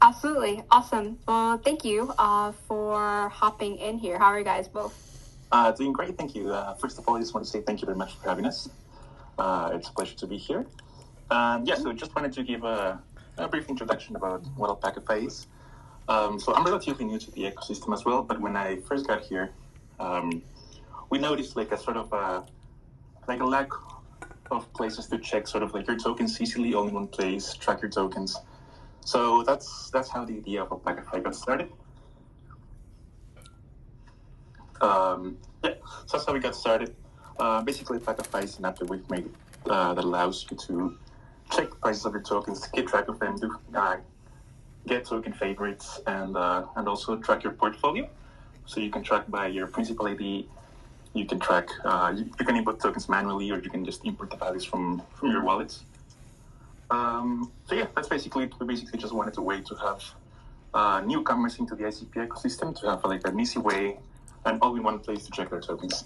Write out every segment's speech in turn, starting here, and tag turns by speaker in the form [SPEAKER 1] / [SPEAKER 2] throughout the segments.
[SPEAKER 1] absolutely. Awesome. Well, thank you for hopping in here. How are you guys both?
[SPEAKER 2] Doing great, thank you. First of all, I just want to say thank you very much for having us. It's a pleasure to be here. So just wanted to give a brief introduction about what AlpacaFi is. So I'm relatively new to the ecosystem as well, but when I first got here, we noticed like a sort of like a lack of places to check sort of like your tokens easily, all in one place, track your tokens. So that's how the idea of AlpacaFi got started. So that's how we got started. Basically, AlpacaFi is an app that we've made that allows you to check the prices of your tokens, keep track of them, get token favorites, and also track your portfolio. So you can track by your principal ID. You can track. You can input tokens manually, or you can just import the values from your wallets. That's basically it. We basically just wanted a way to have newcomers into the ICP ecosystem to have like an easy way and all in one place to check their tokens.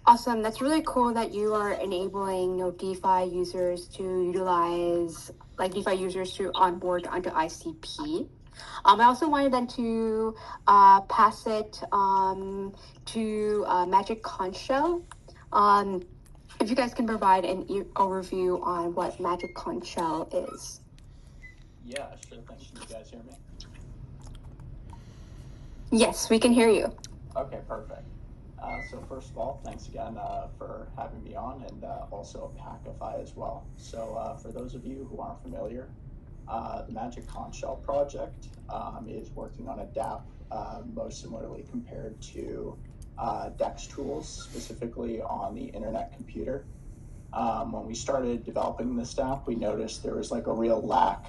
[SPEAKER 1] Awesome. That's really cool that you are enabling DeFi users to utilize, like DeFi users to onboard onto ICP. I also wanted then to pass it to Magic Conch. If you guys can provide an overview on what Magic Conch is.
[SPEAKER 3] Yeah, sure. Thanks. Can you guys hear me?
[SPEAKER 1] Yes, we can hear you.
[SPEAKER 3] Okay, perfect. So first of all, thanks again for having me on, and also AlpacaFi as well. So for those of you who aren't familiar, the Magic Conch project is working on a dApp most similarly compared to DEX tools, specifically on the internet computer. When we started developing this dApp, we noticed there was like a real lack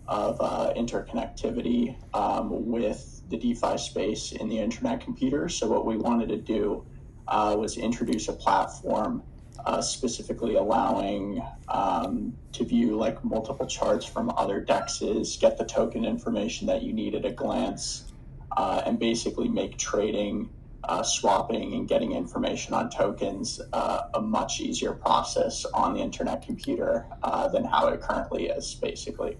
[SPEAKER 3] of interconnectivity with the DeFi space in the internet computer. So what we wanted to do was introduce a platform specifically allowing to view like multiple charts from other DEXs, get the token information that you need at a glance, and basically make trading, swapping, and getting information on tokens a much easier process on the internet computer than how it currently is, basically.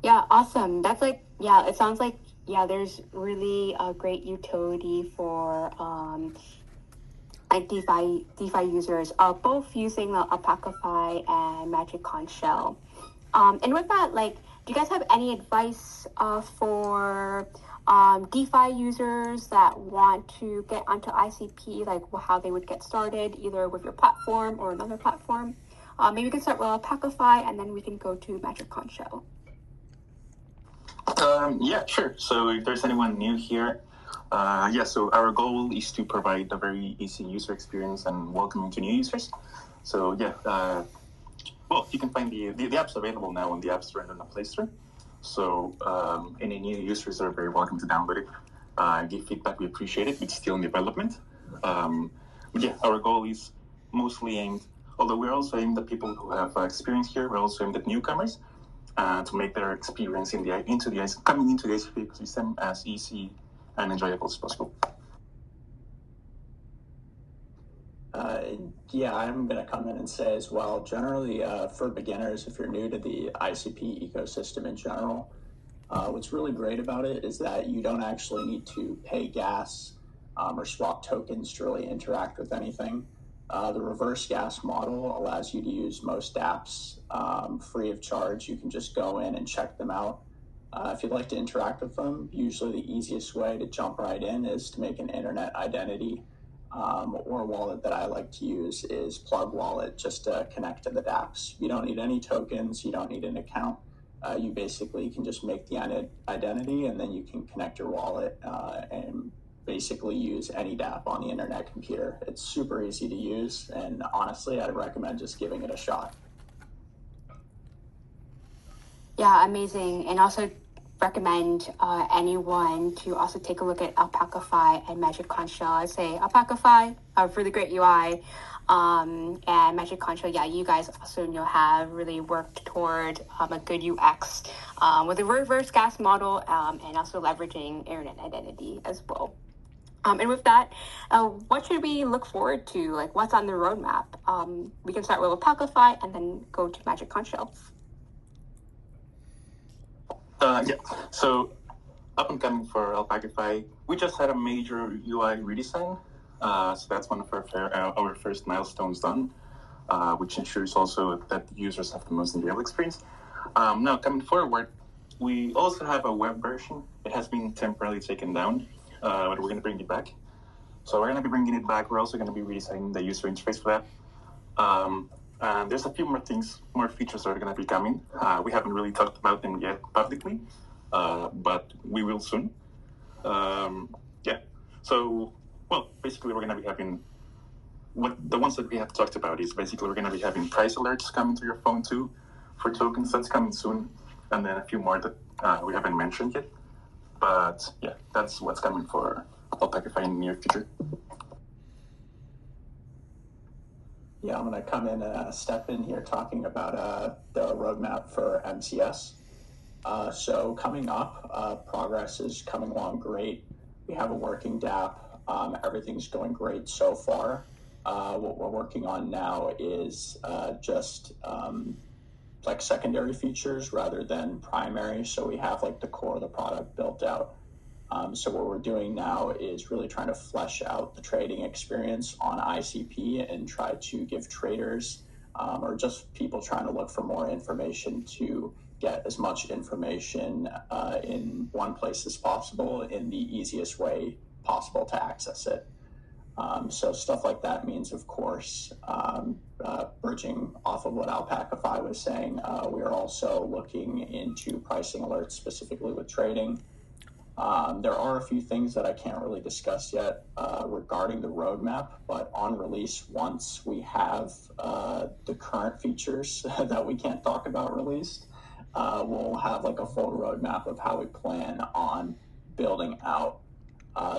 [SPEAKER 1] Yeah, awesome. That's like, yeah, it sounds like, yeah, there's really a great utility for like DeFi users, both using the AlpacaFi and Magic Conch. And with that, like, do you guys have any advice for DeFi users that want to get onto ICP, like how they would get started, either with your platform or another platform? Maybe we can start with AlpacaFi, and then we can go to Magic Conch.
[SPEAKER 2] Yeah, sure. So if there's anyone new here, so our goal is to provide a very easy user experience and welcoming to new users. So you can find the app's available now on the App Store and on the Play Store. So any new users are very welcome to download it. Give feedback, we appreciate it. It's still in development. Our goal is mostly aimed, although we're also aimed at people who have experience here, we're also aimed at newcomers. To make their experience coming into the ICP ecosystem as easy and enjoyable as possible.
[SPEAKER 3] I'm going to come in and say as well, generally for beginners, if you're new to the ICP ecosystem in general, what's really great about it is that you don't actually need to pay gas or swap tokens to really interact with anything. The reverse gas model allows you to use most apps free of charge. You can just go in and check them out. If you'd like to interact with them, usually the easiest way to jump right in is to make an internet identity, or a wallet that I like to use is Plug Wallet, just to connect to the dApps. You don't need any tokens, you don't need an account. You basically can just make the identity, and then you can connect your wallet and basically use any dApp on the internet computer. It's super easy to use, and honestly, I'd recommend just giving it a shot.
[SPEAKER 1] Yeah, amazing. And also recommend anyone to also take a look at AlpacaFi and Magic Conch. I say AlpacaFi, really great UI, and Magic Conch, you guys also have really worked toward a good UX with a reverse gas model and also leveraging internet identity as well. And with that, what should we look forward to? Like, what's on the roadmap? We can start with AlpacaFi and then go to Magic Conch Shells.
[SPEAKER 2] Yeah, so up and coming for AlpacaFi, we just had a major UI redesign. So that's one of our first milestones done, which ensures also that the users have the most enjoyable experience. Now, coming forward, we also have a web version. It has been temporarily taken down, but we're going to bring it back. So we're going to be bringing it back. We're also going to be redesigning the user interface for that. And there's a few more features that are going to be coming. We haven't really talked about them yet publicly, but we will soon. Yeah. So, well, basically we're going to be having the ones that we have talked about is basically we're going to be having price alerts coming to your phone too for tokens. That's coming soon. And then a few more that we haven't mentioned yet. But yeah, that's what's coming for AlpacaFi in the near future.
[SPEAKER 3] Yeah, I'm going to come in and step in here talking about the roadmap for MCS. So coming up, progress is coming along great. We have a working dApp. Everything's going great so far. What we're working on now is just like secondary features rather than primary. So we have like the core of the product built out. So what we're doing now is really trying to flesh out the trading experience on ICP and try to give traders or just people trying to look for more information to get as much information in one place as possible in the easiest way possible to access it. So stuff like that means, of course, bridging off of what AlpacaFi was saying, we are also looking into pricing alerts specifically with trading. There are a few things that I can't really discuss yet regarding the roadmap, but on release, once we have the current features that we can't talk about released, we'll have like a full roadmap of how we plan on building out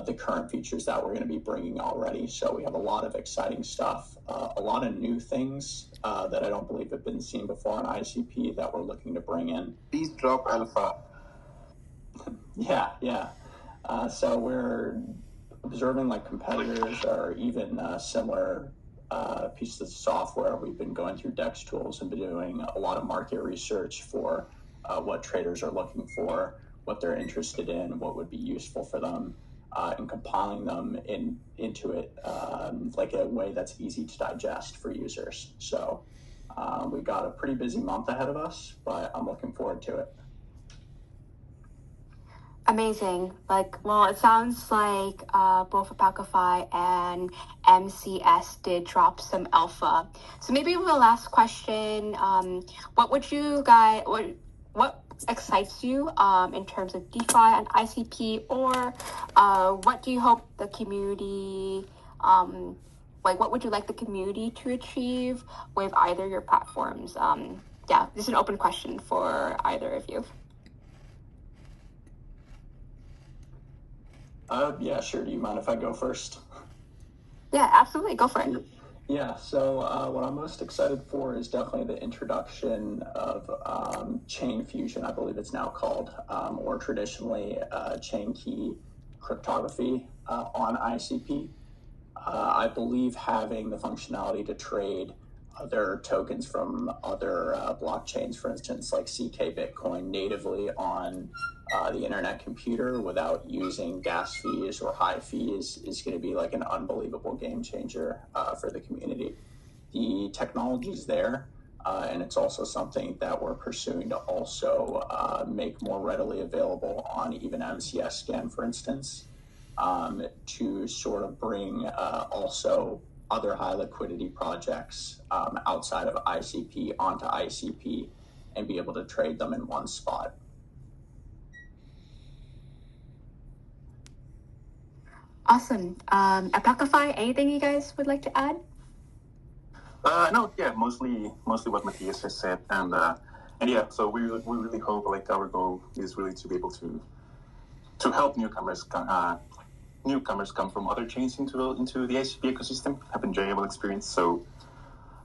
[SPEAKER 3] the current features that we're going to be bringing already. So we have a lot of exciting stuff, a lot of new things that I don't believe have been seen before on ICP that we're looking to bring in.
[SPEAKER 2] Please drop alpha.
[SPEAKER 3] Yeah. So we're observing like competitors or even similar pieces of software. We've been going through DEX tools and been doing a lot of market research for what traders are looking for, what they're interested in, what would be useful for them, and compiling them into it like a way that's easy to digest for users. So we've got a pretty busy month ahead of us, but I'm looking forward to it.
[SPEAKER 1] Amazing. Well, it sounds like both AlpacaFi and MCS did drop some alpha. So maybe the last question, what excites you in terms of DeFi and ICP, or what do you hope the community, what would you like the community to achieve with either your platforms? Yeah, this is an open question for either of you.
[SPEAKER 3] Yeah, sure. Do you mind if I go first?
[SPEAKER 1] Yeah, absolutely. Go for it.
[SPEAKER 3] Yeah, so what I'm most excited for is definitely the introduction of chain fusion, I believe it's now called, or traditionally chain key cryptography on ICP. I believe having the functionality to trade other tokens from other blockchains, for instance, like CK Bitcoin, natively on the internet computer without using gas fees or high fees is going to be like an unbelievable game changer for the community. The technology's there, and it's also something that we're pursuing to also make more readily available on even MCS scan, for instance, to sort of bring also other high liquidity projects outside of ICP onto ICP and be able to trade them in one spot.
[SPEAKER 1] Awesome. AlpacaFi, anything you guys would like to add?
[SPEAKER 2] No, yeah, mostly what Matthias has said, and yeah, so we really hope, like, our goal is really to be able to help newcomers come from other chains into the ICP ecosystem, have enjoyable experience. So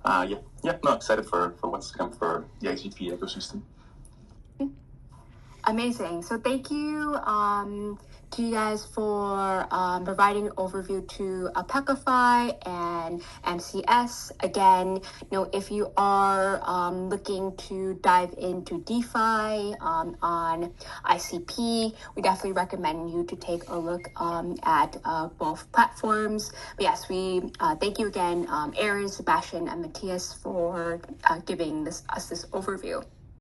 [SPEAKER 2] excited for what's to come for the ICP ecosystem.
[SPEAKER 1] Amazing. So thank you to you guys for providing an overview to AlpacaFi and MCS. Again, if you are looking to dive into DeFi on ICP, we definitely recommend you to take a look at both platforms. But yes, we thank you again, Aaron, Sebastian, and Matthias for giving us this overview.